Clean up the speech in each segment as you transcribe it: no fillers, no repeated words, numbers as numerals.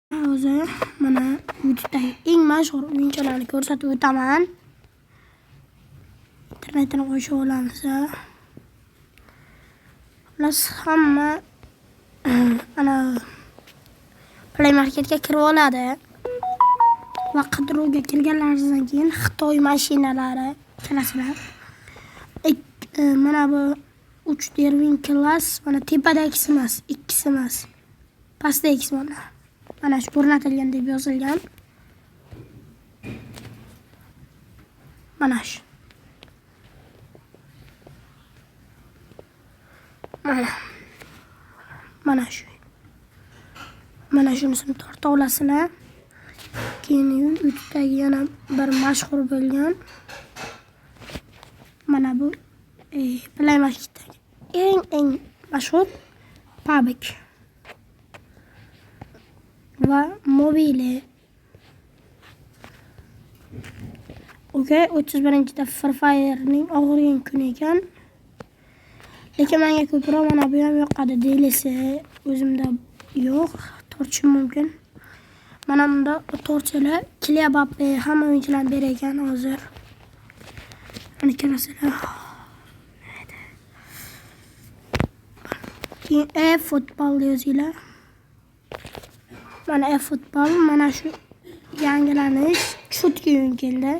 Hozir mana YouTube'dagi eng mashhur o'yinchilarni ko'rsatib o'taman. Internetini qo'shib olamiz. Xullas hamma ana Play Marketga kirib oladi. Va qidiruvga kirganlaringizdan keyin Xitoy mashinalari kirasizlar. Mana bu 3 Derwin Class, mana tepadagisi emas, ikkisi emas. Pastdagisi mana. Mana shu o'rnatilgan deb yozilgan. Mana shu. Mana shu. Mana shunisini torta olasizlar. Keyin YouTube'dagi yana bir mashhur bo'lgan mana bu Play Marketdagi eng mashhur PUBG va mobili. Okay, 31-da Free Fire'ning og'irgan kuni ekan. Lekin menga ko'proq mana bu ham yoqadi deyilsa, o'zimda yo'q, tortishim mumkin. Mana bunda tortchalar Kylian hamma o'yinchilar ber ekan hozir. Mana kirasizlar. Keyin e-futbol yozinglar. Mana e-futbol, mana shu yangilanish chutki o'yin keldi.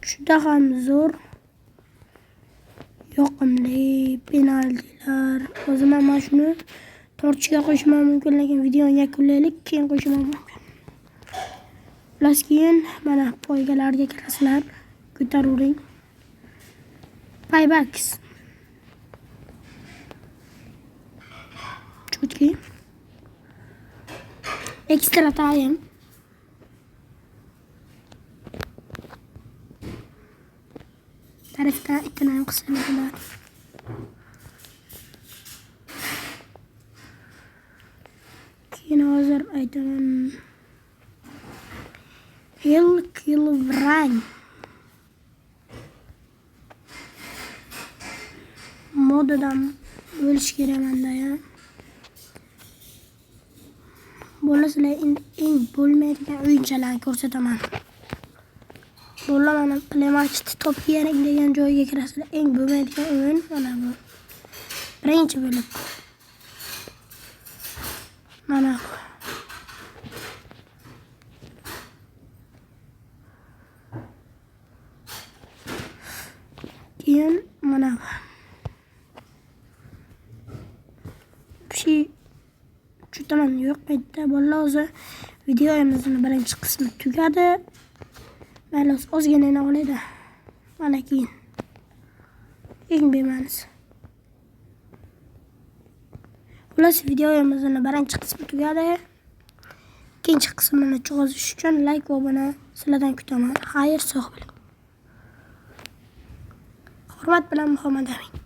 Juda ham zo'r, yoqimli penaltilar. O'zim ham mana shuni tortchiga qo'shim mumkin, lekin videoni yakunlaylik, keyin qo'shim mumkin. Plus keyin mana poygalarga kirasizlar, ko'taravering. Paybacks. Chutki. Extra time. Tarifda ikkina ham qismlar. Keyin hozir aytaman. Kilvrang. Modadan bo'lish kerak menda ya. Sizlar eng bo'lmaydigan o'yinchilarni ko'rsataman. Mana Play Market Top Gearing degan joyga kirasizlar. Eng bo'lmaydigan o'yin mana bu. Birinchi bo'lib. Mana keyin mana chutaman yo'q paytda bolalar hozir videomizning birinchi qismi tugadi. Mayli ozgina olaydi. Mana keyin eng bema'nis. Xullas videomizning birinchi qismi tugadi. Ikkinchi qismini chiqish uchun like va obuna sizlardan kutaman. Xayr, sog' bo'ling. Hurmat bilan Muhammad Amin.